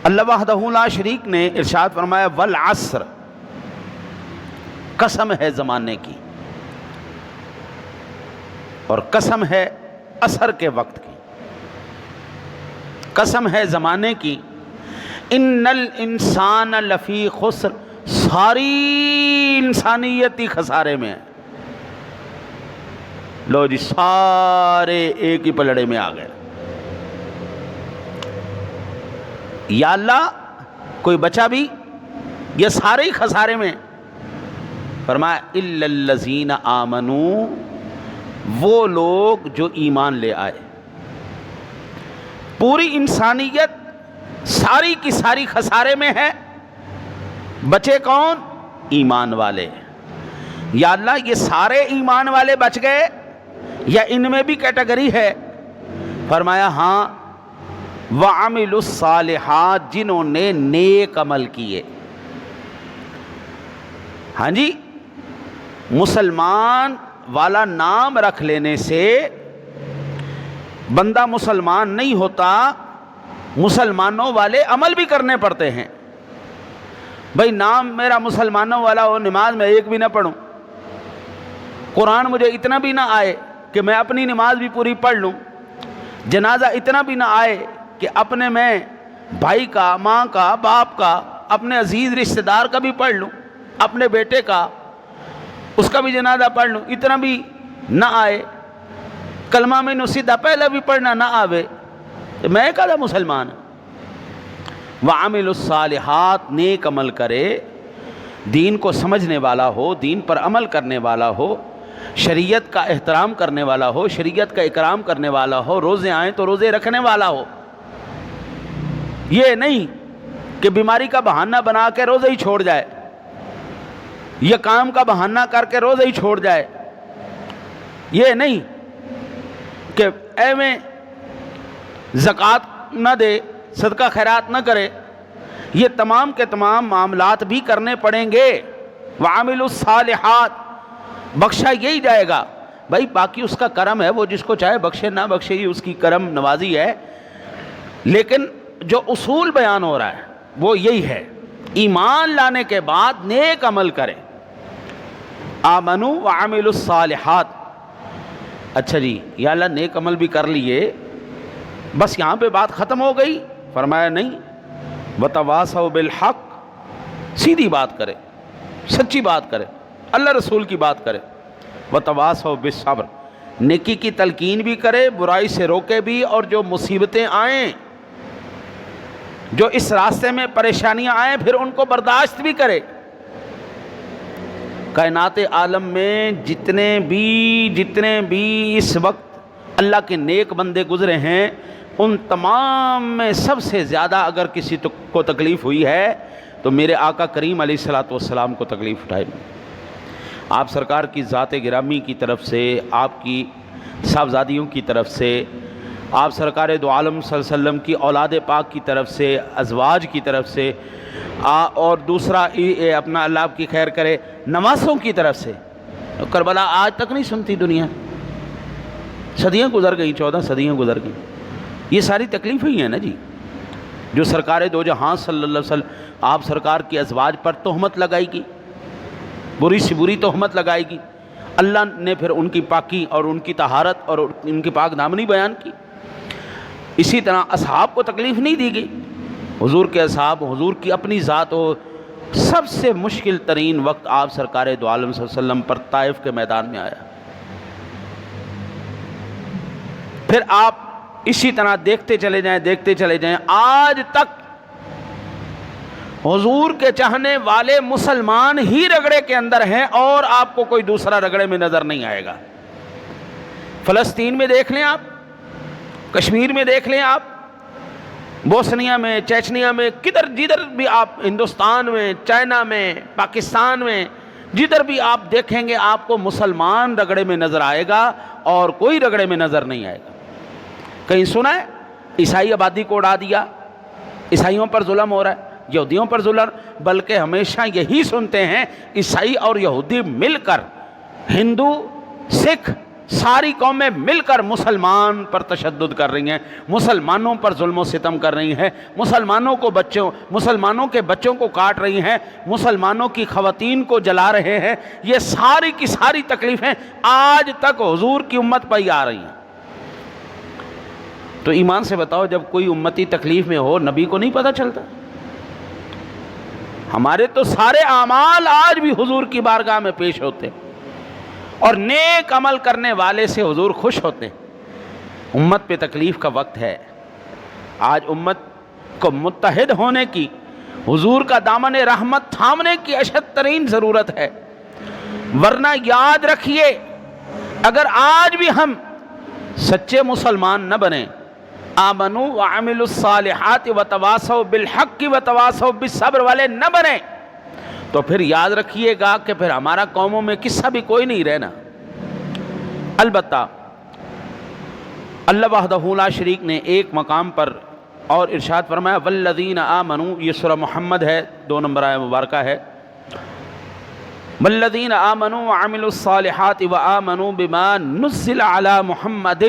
اللہ وحدہ لا شریک نے ارشاد فرمایا والعصر، قسم ہے زمانے کی، اور قسم ہے عصر کے وقت کی، قسم ہے زمانے کی، ان الانسان لفی خسر، ساری انسانیت ہی خسارے میں ہے۔ لو جی سارے ایک ہی پلڑے میں آ گئے۔ یا اللہ کوئی بچا بھی؟ یہ سارے ہی خسارے میں۔ فرمایا الا الذین آمنوا، وہ لوگ جو ایمان لے آئے۔ پوری انسانیت ساری کی ساری خسارے میں ہے، بچے کون؟ ایمان والے۔ یا اللہ یہ سارے ایمان والے بچ گئے یا ان میں بھی کیٹیگری ہے؟ فرمایا ہاں، وَعَمِلُوا الصَّالِحَاتِ، جنہوں نے نیک عمل کیے۔ ہاں جی، مسلمان والا نام رکھ لینے سے بندہ مسلمان نہیں ہوتا، مسلمانوں والے عمل بھی کرنے پڑتے ہیں۔ بھئی نام میرا مسلمانوں والا ہو، نماز میں ایک بھی نہ پڑھوں، قرآن مجھے اتنا بھی نہ آئے کہ میں اپنی نماز بھی پوری پڑھ لوں، جنازہ اتنا بھی نہ آئے کہ اپنے میں بھائی کا، ماں کا، باپ کا، اپنے عزیز رشتہ دار کا بھی پڑھ لوں، اپنے بیٹے کا، اس کا بھی جنازہ پڑھ لوں، اتنا بھی نہ آئے، کلمہ میں نصیحہ پہلے بھی پڑھنا نہ آوے، تو میں کہا مسلمان ہوں۔ وَعَمِلُوا الصَّالِحَاتِ، نیک عمل کرے، دین کو سمجھنے والا ہو، دین پر عمل کرنے والا ہو، شریعت کا احترام کرنے والا ہو، شریعت کا اکرام کرنے والا ہو، روزے آئیں تو روزے رکھنے والا ہو۔ یہ نہیں کہ بیماری کا بہانہ بنا کے روزے ہی چھوڑ جائے، یا کام کا بہانہ کر کے روزے ہی چھوڑ جائے۔ یہ نہیں کہ اے میں زکوٰۃ نہ دے، صدقہ خیرات نہ کرے، یہ تمام کے تمام معاملات بھی کرنے پڑیں گے۔ وَعَمِلُوا الصَّالِحَاتِ، بخشا یہی جائے گا بھائی، باقی اس کا کرم ہے، وہ جس کو چاہے بخشے نہ بخشے، یہ اس کی کرم نوازی ہے، لیکن جو اصول بیان ہو رہا ہے وہ یہی ہے، ایمان لانے کے بعد نیک عمل کریں۔ آمنوا وعملوا الصالحات۔ اچھا جی، یا اللہ نیک عمل بھی کر لیے، بس یہاں پہ بات ختم ہو گئی؟ فرمایا نہیں، وتواصوا بالحق، سیدھی بات کرے، سچی بات کرے، اللہ رسول کی بات کرے، وتواصوا بالصبر، نیکی کی تلقین بھی کرے، برائی سے روکے بھی، اور جو مصیبتیں آئیں، جو اس راستے میں پریشانیاں آئیں، پھر ان کو برداشت بھی کرے۔ کائنات عالم میں جتنے بھی اس وقت اللہ کے نیک بندے گزرے ہیں، ان تمام میں سب سے زیادہ اگر کسی کو تکلیف ہوئی ہے تو میرے آقا کریم علیہ الصلوۃ والسلام کو تکلیف اٹھائی۔ آپ سرکار کی ذات گرامی کی طرف سے، آپ کی صاحبزادیوں کی طرف سے، آپ سرکار دو عالم صلی اللہ علیہ وسلم کی اولاد پاک کی طرف سے، ازواج کی طرف سے، اور دوسرا اپنا اللہ آپ کی خیر کرے نواسوں کی طرف سے۔ کربلا آج تک نہیں سنتی دنیا، صدیاں گزر گئیں، 14 صدیاں گزر گئیں، یہ ساری تکلیفیں ہی ہیں نا جی، جو سرکار دو جہاں صلی اللہ علیہ وسلم آپ سرکار کی ازواج پر تہمت لگائی گی، بری سی بری تہمت لگائی گی، اللہ نے پھر ان کی پاکی اور ان کی طہارت اور ان کی پاک دامنی بیان کی۔ اسی طرح اصحاب کو تکلیف نہیں دی گئی، حضور کے اصحاب، حضور کی اپنی ذات ہو، سب سے مشکل ترین وقت آپ سرکار دو عالم صلی اللہ علیہ وسلم پر طائف کے میدان میں آیا۔ پھر آپ اسی طرح دیکھتے چلے جائیں، آج تک حضور کے چاہنے والے مسلمان ہی رگڑے کے اندر ہیں، اور آپ کو کوئی دوسرا رگڑے میں نظر نہیں آئے گا۔ فلسطین میں دیکھ لیں آپ، کشمیر میں دیکھ لیں آپ، بوسنیا میں، چیچنیا میں، جدھر بھی آپ، ہندوستان میں، چائنا میں، پاکستان میں، جدھر بھی آپ دیکھیں گے آپ کو مسلمان رگڑے میں نظر آئے گا، اور کوئی رگڑے میں نظر نہیں آئے گا۔ کہیں سنا ہے عیسائی آبادی کو اڑا دیا، عیسائیوں پر ظلم ہو رہا ہے، یہودیوں پر ظلم؟ بلکہ ہمیشہ یہی سنتے ہیں عیسائی اور یہودی مل کر، ہندو، سکھ ساری قومیں مل کر مسلمان پر تشدد کر رہی ہیں، مسلمانوں پر ظلم و ستم کر رہی ہیں، مسلمانوں کے بچوں کو کاٹ رہی ہیں، مسلمانوں کی خواتین کو جلا رہے ہیں۔ یہ ساری کی ساری تکلیفیں آج تک حضور کی امت پر ہی آ رہی ہیں۔ تو ایمان سے بتاؤ، جب کوئی امتی تکلیف میں ہو، نبی کو نہیں پتہ چلتا؟ ہمارے تو سارے اعمال آج بھی حضور کی بارگاہ میں پیش ہوتے ہیں، اور نیک عمل کرنے والے سے حضور خوش ہوتے ہیں۔ امت پہ تکلیف کا وقت ہے، آج امت کو متحد ہونے کی، حضور کا دامن رحمت تھامنے کی اشد ترین ضرورت ہے، ورنہ یاد رکھیے اگر آج بھی ہم سچے مسلمان نہ بنیں، آمنوا وعملوا الصالحات وتواصوا بالحق وتواصوا بالصبر والے نہ بنیں، تو پھر یاد رکھیے گا کہ پھر ہمارا قوموں میں قصہ بھی کوئی نہیں رہنا۔ البتہ اللہ وحدہ لا شریک نے ایک مقام پر اور ارشاد فرمایا والذین آمنوا، یہ سورہ محمد ہے، 2 نمبر آیہ مبارکہ ہے، والذین آمنوا وعملوا الصالحات وآمنوا بما نزل علی محمد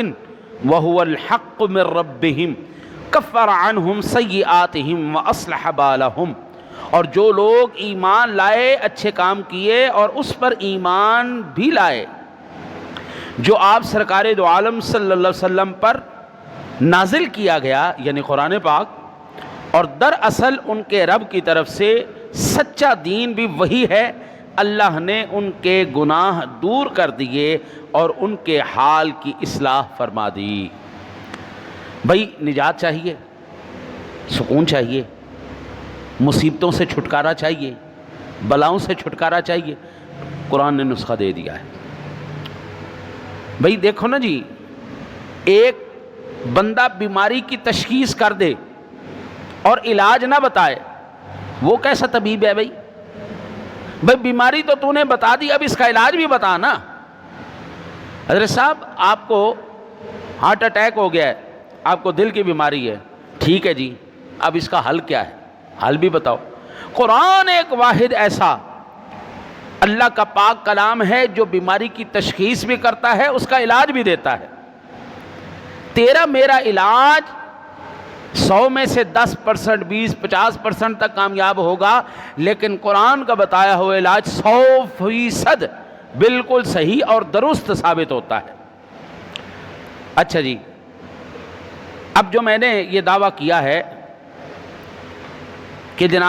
وهو الحق من ربهم کفر عنہم سیئاتہم واصلح بالہم، اور جو لوگ ایمان لائے، اچھے کام کیے اور اس پر ایمان بھی لائے جو آپ سرکار دو عالم صلی اللہ علیہ وسلم پر نازل کیا گیا، یعنی قرآن پاک، اور دراصل ان کے رب کی طرف سے سچا دین بھی وہی ہے، اللہ نے ان کے گناہ دور کر دیے اور ان کے حال کی اصلاح فرما دی۔ بھائی نجات چاہیے، سکون چاہیے، مصیبتوں سے چھٹکارا چاہیے، بلاؤں سے چھٹکارا چاہیے، قرآن نے نسخہ دے دیا ہے۔ بھائی دیکھو نا جی، ایک بندہ بیماری کی تشخیص کر دے اور علاج نہ بتائے، وہ کیسا طبیب ہے بھائی؟ بھائی بیماری تو تو نے بتا دی، اب اس کا علاج بھی بتا نا۔ حضرت صاحب آپ کو ہارٹ اٹیک ہو گیا ہے، آپ کو دل کی بیماری ہے، ٹھیک ہے جی، اب اس کا حل کیا ہے؟ حل بھی بتاؤ۔ قرآن ایک واحد ایسا اللہ کا پاک کلام ہے جو بیماری کی تشخیص بھی کرتا ہے، اس کا علاج بھی دیتا ہے۔ تیرا میرا علاج 100 میں سے 10%، 20%، 50% تک کامیاب ہوگا، لیکن قرآن کا بتایا ہوا علاج 100% بالکل صحیح اور درست ثابت ہوتا ہے۔ اچھا جی، اب جو میں نے یہ دعویٰ کیا ہے کہ جناب